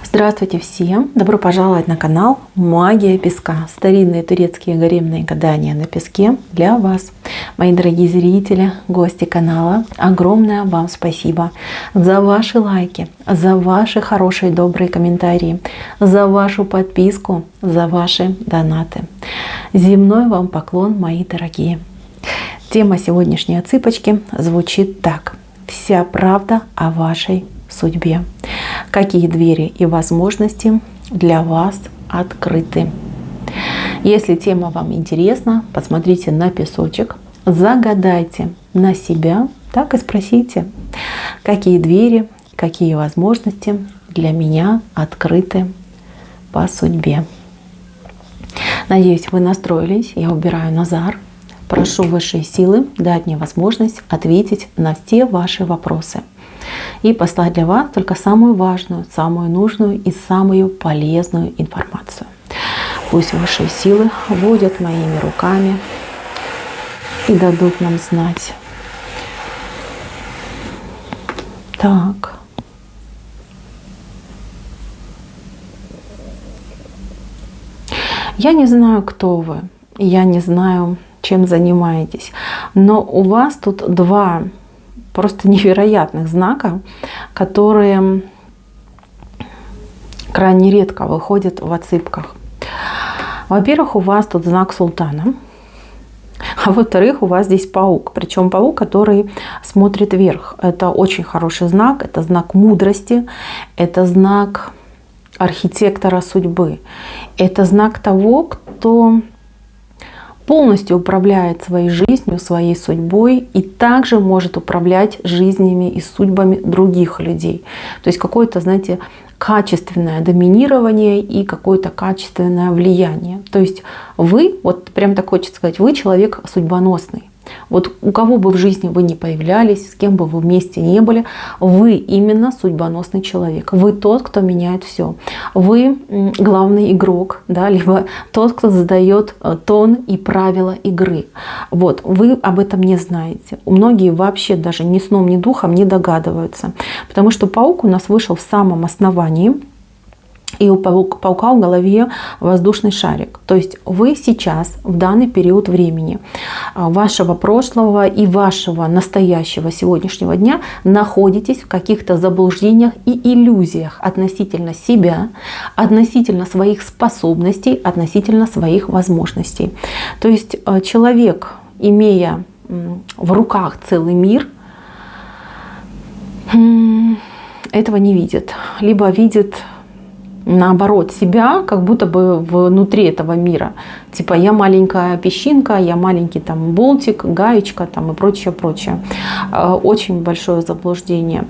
Здравствуйте всем! Добро пожаловать на канал Магия Песка. Старинные турецкие гаремные гадания на песке для вас. Мои дорогие зрители, гости канала, огромное вам спасибо за ваши лайки, за ваши хорошие добрые комментарии, за вашу подписку, за ваши донаты. Земной вам поклон, мои дорогие. Тема сегодняшней отсыпочки звучит так. Вся правда о вашей судьбе. Какие двери и возможности для вас открыты? Если тема вам интересна, посмотрите на песочек, загадайте на себя, так и спросите, какие двери, какие возможности для меня открыты по судьбе. Надеюсь, вы настроились. Я убираю Назар. Прошу высшие силы дать мне возможность ответить на все ваши вопросы и послать для вас только самую важную, самую нужную и самую полезную информацию. Пусть высшие силы водят моими руками и дадут нам знать. Так. Я не знаю, кто вы, я не знаю, чем занимаетесь, но у вас тут два просто невероятных знака, которые крайне редко выходят в отсыпках. Во-первых, у вас тут знак султана, а во-вторых, у вас здесь паук. Причем паук, который смотрит вверх. Это очень хороший знак, это знак мудрости, это знак архитектора судьбы. Это знак того, кто полностью управляет своей жизнью, своей судьбой и также может управлять жизнями и судьбами других людей. То есть какое-то, знаете, качественное доминирование и какое-то качественное влияние. То есть вы, вот прям так хочется сказать, вы человек судьбоносный. Вот у кого бы в жизни вы ни появлялись, с кем бы вы вместе не были, вы именно судьбоносный человек. Вы тот, кто меняет все. Вы главный игрок, да, либо тот, кто задает тон и правила игры. Вот, вы об этом не знаете. Многие вообще даже ни сном, ни духом не догадываются. Потому что паук у нас вышел в самом основании. И у паука в голове воздушный шарик. То есть вы сейчас, в данный период времени, вашего прошлого и вашего настоящего сегодняшнего дня находитесь в каких-то заблуждениях и иллюзиях относительно себя, относительно своих способностей, относительно своих возможностей. То есть человек, имея в руках целый мир, этого не видит. Либо видит наоборот себя, как будто бы внутри этого мира. Типа я маленькая песчинка, я маленький там болтик, гаечка там и прочее, прочее. Очень большое заблуждение.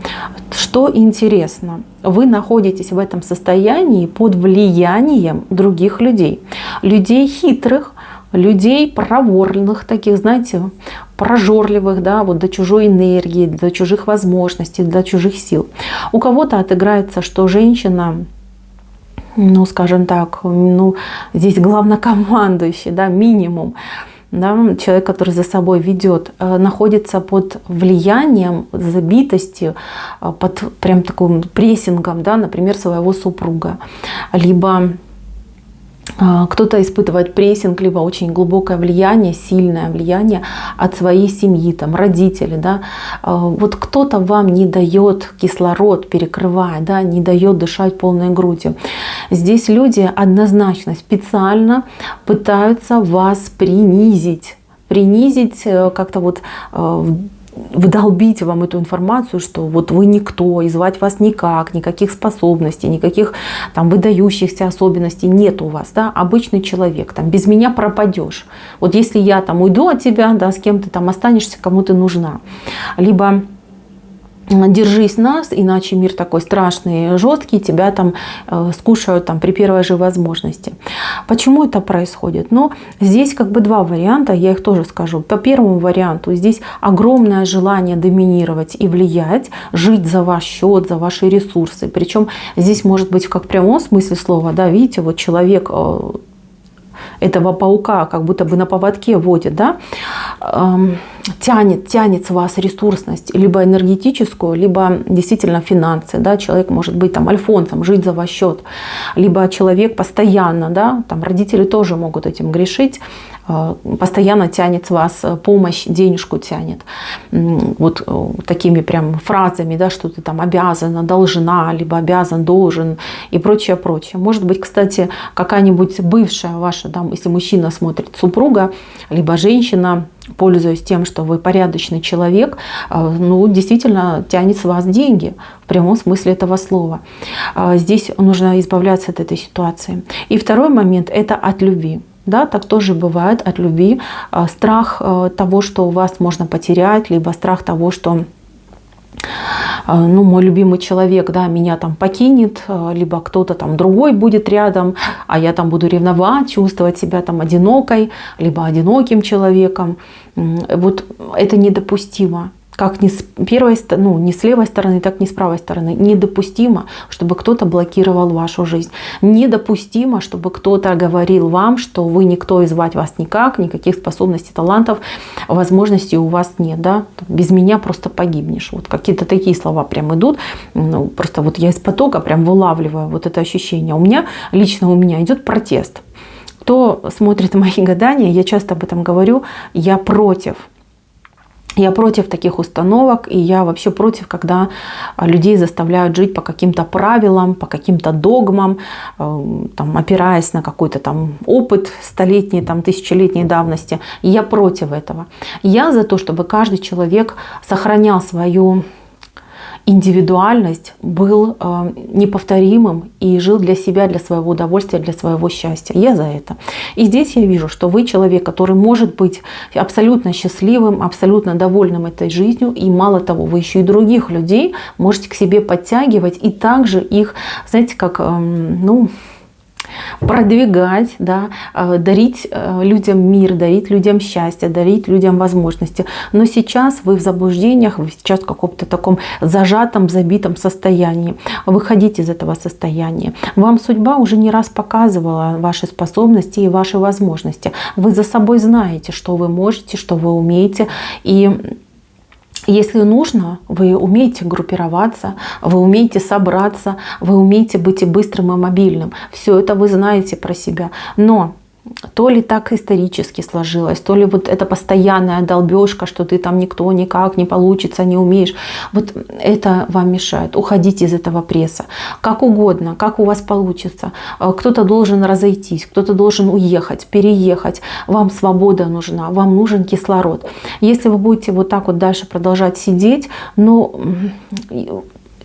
Что интересно, вы находитесь в этом состоянии под влиянием других людей. Людей хитрых, людей проворных, таких, знаете, прожорливых, да, вот до чужой энергии, до чужих возможностей, до чужих сил. У кого-то отыграется, что женщина, ну, скажем так, ну, здесь главнокомандующий, да, минимум, да, человек, который за собой ведет, находится под влиянием, забитостью, под прям таким прессингом, да, например, своего супруга. Либо кто-то испытывает прессинг, либо очень глубокое влияние, сильное влияние от своей семьи, там, родители. Да. Вот кто-то вам не дает кислород, перекрывает, да, не дает дышать полной грудью. Здесь люди однозначно специально пытаются вас принизить, как-то вот вдолбить вам эту информацию, что вот вы никто, и звать вас никак, никаких способностей, никаких там выдающихся особенностей нет у вас, да, обычный человек, там, без меня пропадешь. Вот если я там уйду от тебя, да, с кем ты там останешься, кому ты нужна. Либо держись нас, иначе мир такой страшный, жесткий, тебя там скушают там при первой же возможности. Почему это происходит? Ну, здесь как бы два варианта, я их тоже скажу. По первому варианту здесь огромное желание доминировать и влиять, жить за ваш счет, за ваши ресурсы. Причем здесь может быть как в прямом смысле слова, да, видите, вот человек этого паука как будто бы на поводке водит, да, тянет с вас ресурсность, либо энергетическую, либо действительно финансы, да, человек может быть там альфонсом, жить за ваш счет, либо человек постоянно, да, там родители тоже могут этим грешить, постоянно тянет с вас помощь, денежку тянет. Вот такими прям фразами, да, что ты там обязана, должна, либо обязан, должен и прочее, прочее. Может быть, кстати, какая-нибудь бывшая ваша, да, если мужчина смотрит, супруга, либо женщина, пользуясь тем, что вы порядочный человек, ну, действительно тянет с вас деньги в прямом смысле этого слова. Здесь нужно избавляться от этой ситуации. И второй момент – это от любви. Да, так тоже бывает от любви. Страх того, что у вас можно потерять, либо страх того, что ну, мой любимый человек, да, меня там покинет, либо кто-то там другой будет рядом, а я там буду ревновать, чувствовать себя там одинокой, либо одиноким человеком. Вот это недопустимо. Как ни с первой, ну, ни с левой стороны, так и с правой стороны. Недопустимо, чтобы кто-то блокировал вашу жизнь. Недопустимо, чтобы кто-то говорил вам, что вы никто и звать вас никак, никаких способностей, талантов, возможностей у вас нет. Да? Без меня просто погибнешь. Вот какие-то такие слова прям идут. Ну, просто вот я из потока прям вылавливаю вот это ощущение. Лично у меня идет протест. Кто смотрит мои гадания, я часто об этом говорю, я против. Я против таких установок, и я вообще против, когда людей заставляют жить по каким-то правилам, по каким-то догмам, там, опираясь на какой-то там опыт столетней, там, тысячелетней давности. И я против этого. Я за то, чтобы каждый человек сохранял свою индивидуальность, был неповторимым и жил для себя, для своего удовольствия, для своего счастья. Я за это. И здесь я вижу, что вы человек, который может быть абсолютно счастливым, абсолютно довольным этой жизнью. И мало того, вы еще и других людей можете к себе подтягивать и также их, знаете, как, ну, продвигать, да, дарить людям мир, дарить людям счастье, дарить людям возможности. Но сейчас вы в заблуждениях, вы сейчас в каком-то таком зажатом, забитом состоянии. Выходите из этого состояния. Вам судьба уже не раз показывала ваши способности и ваши возможности. Вы за собой знаете, что вы можете, что вы умеете. И если нужно, вы умеете группироваться, вы умеете собраться, вы умеете быть и быстрым, и мобильным. Все это вы знаете про себя. Но то ли так исторически сложилось, то ли вот это постоянная долбежка, что ты там никто, никак не получится, не умеешь. Вот это вам мешает. Уходите из этого пресса. Как угодно, как у вас получится. Кто-то должен разойтись, кто-то должен уехать, переехать. Вам свобода нужна, вам нужен кислород. Если вы будете вот так вот дальше продолжать сидеть, ну,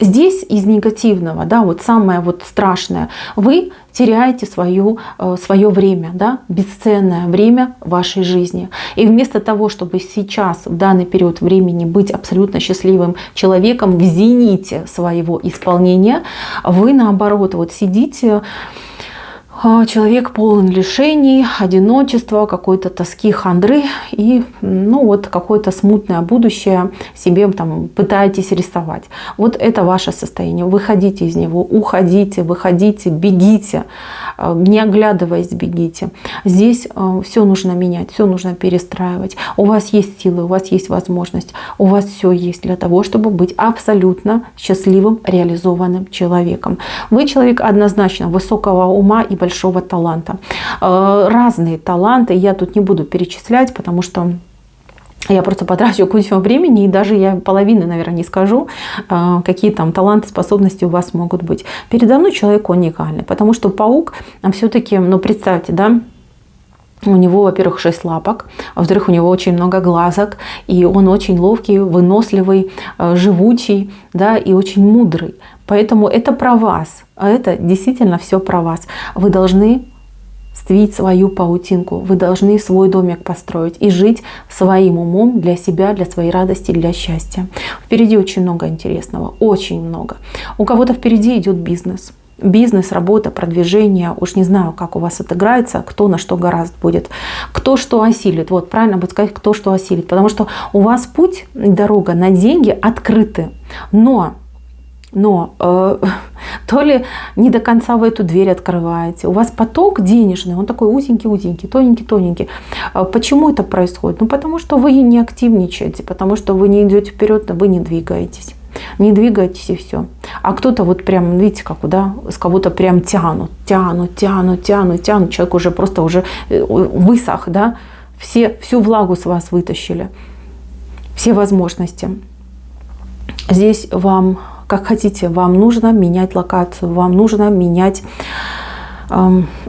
здесь из негативного, да, вот самое вот страшное, вы теряете свое время, да, бесценное время вашей жизни. И вместо того, чтобы сейчас, в данный период времени, быть абсолютно счастливым человеком в зените своего исполнения, вы наоборот вот сидите, человек полон лишений, одиночества, какой-то тоски, хандры и, ну, вот какое-то смутное будущее себе там пытаетесь рисовать. Вот это ваше состояние. Выходите из него, уходите, выходите, бегите, не оглядываясь, бегите. Здесь все нужно менять, все нужно перестраивать. У вас есть силы, у вас есть возможность, у вас все есть для того, чтобы быть абсолютно счастливым, реализованным человеком. Вы человек однозначно высокого ума и большого таланта. Разные таланты я тут не буду перечислять, потому что я просто потрачу кучу времени, и даже я половины, наверное, не скажу, какие там таланты, способности у вас могут быть. Передо мной человек уникальный, потому что паук все-таки, ну, представьте, да, у него, во-первых, 6 лапок, а во-вторых, у него очень много глазок, и он очень ловкий, выносливый, живучий, да, и очень мудрый. Поэтому это про вас, а это действительно все про вас. Вы должны свить свою паутинку, вы должны свой домик построить и жить своим умом для себя, для своей радости, для счастья. Впереди очень много интересного, очень много. У кого-то впереди идет бизнес. Бизнес, работа, продвижение. Уж не знаю, как у вас отыграется, кто на что гораздо будет. Кто что осилит. Вот правильно будет сказать, кто что осилит. Потому что у вас путь, дорога на деньги открыты. Но но то ли не до конца вы эту дверь открываете, у вас поток денежный, он такой узенький-узенький, тоненький-тоненький. Почему это происходит? Ну, потому что вы не активничаете, потому что вы не идете вперед, вы не двигаетесь. Не двигайтесь и все. А кто-то вот прям, видите, как, да, с кого-то прям тянут. Человек уже просто уже высох, да. Всю влагу с вас вытащили. Все возможности. Здесь вам, как хотите, вам нужно менять локацию, вам нужно менять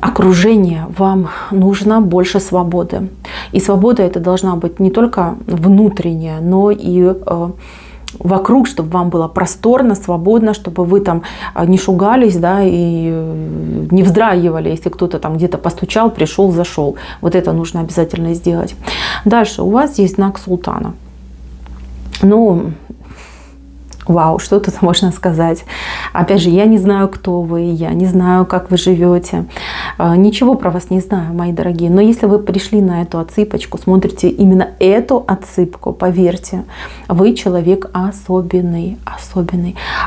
окружение, вам нужно больше свободы. И свобода это должна быть не только внутренняя, но и вокруг, чтобы вам было просторно, свободно, чтобы вы там не шугались, да, и не вздрагивали, если кто-то там где-то постучал, пришел, зашел. Вот это нужно обязательно сделать. Дальше у вас есть знак султана. Ну, вау, что тут можно сказать? Опять же, я не знаю, кто вы, я не знаю, как вы живете. Ничего про вас не знаю, мои дорогие. Но если вы пришли на эту отсыпочку, смотрите именно эту отсыпку, поверьте, вы человек особенный.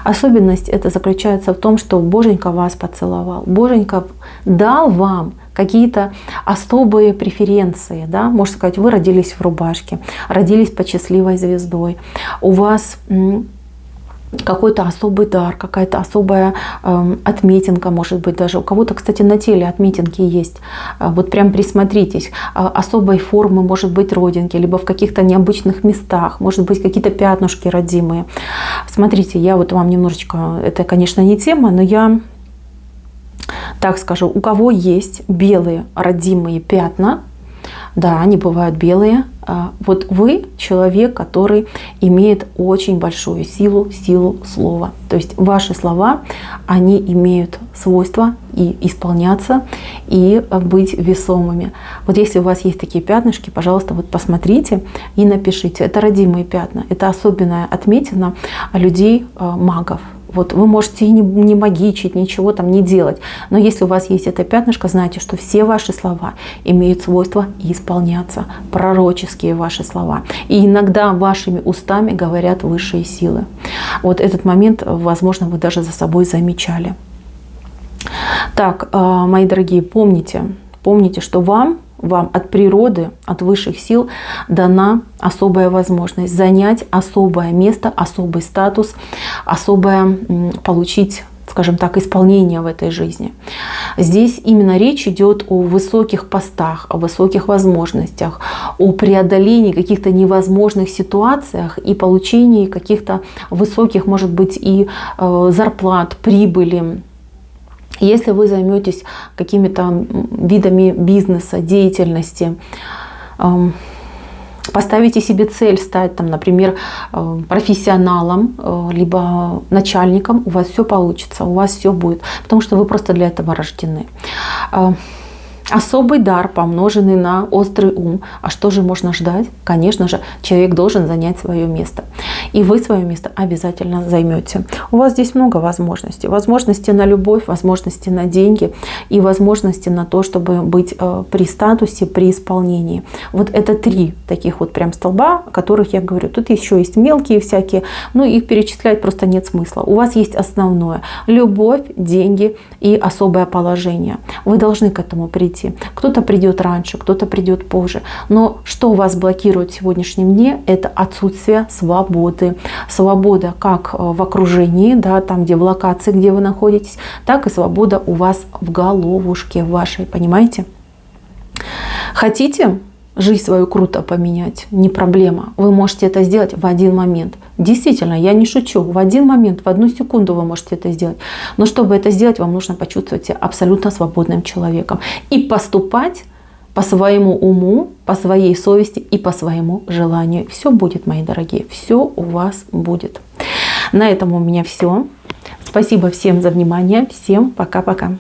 Особенность это заключается в том, что Боженька вас поцеловал. Боженька дал вам какие-то особые преференции, да, можно сказать, вы родились в рубашке, родились под счастливой звездой, у вас какой-то особый дар, какая-то особая отметинка, может быть, даже у кого-то, кстати, на теле отметинки есть. Вот прям присмотритесь. Особой формы, может быть, родинки, либо в каких-то необычных местах, может быть, какие-то пятнышки родимые. Смотрите, я вот вам немножечко, это, конечно, не тема, но я так скажу, у кого есть белые родимые пятна, да, они бывают белые. Вот вы человек, который имеет очень большую силу слова. То есть ваши слова, они имеют свойство и исполняться, и быть весомыми. Вот если у вас есть такие пятнышки, пожалуйста, вот посмотрите и напишите. Это родимые пятна, это особенная отметина людей-магов. Вот вы можете и не магичить, ничего там не делать. Но если у вас есть это пятнышко, знайте, что все ваши слова имеют свойство исполняться. Пророческие ваши слова. И иногда вашими устами говорят высшие силы. Вот этот момент, возможно, вы даже за собой замечали. Так, мои дорогие, помните, что вам от природы, от высших сил дана особая возможность занять особое место, особый статус, особое получить, скажем так, исполнение в этой жизни. Здесь именно речь идет о высоких постах, о высоких возможностях, о преодолении каких-то невозможных ситуациях и получении каких-то высоких, может быть, и зарплат, прибыли. Если вы займетесь какими-то видами бизнеса, деятельности, поставите себе цель стать, там, например, профессионалом, либо начальником, у вас все получится, у вас все будет, потому что вы просто для этого рождены. Особый дар, помноженный на острый ум. А что же можно ждать? Конечно же, человек должен занять свое место. И вы свое место обязательно займете. У вас здесь много возможностей. Возможности на любовь, возможности на деньги и возможности на то, чтобы быть при статусе, при исполнении. Вот это 3 таких вот прям столба, о которых я говорю. Тут еще есть мелкие всякие, но их перечислять просто нет смысла. У вас есть основное. Любовь, деньги и особое положение. Вы должны к этому прийти. Кто-то придет раньше, кто-то придет позже. Но что вас блокирует в сегодняшнем дне, это отсутствие свободы. Свобода как в окружении, да, там, где в локации, где вы находитесь, так и свобода у вас в головушке вашей, понимаете? Хотите жизнь свою круто поменять? Не проблема. Вы можете это сделать в один момент. Действительно, я не шучу. В один момент, в 1 секунду вы можете это сделать. Но чтобы это сделать, вам нужно почувствовать себя абсолютно свободным человеком. И поступать по своему уму, по своей совести и по своему желанию. Все будет, мои дорогие. Все у вас будет. На этом у меня все. Спасибо всем за внимание. Всем пока-пока.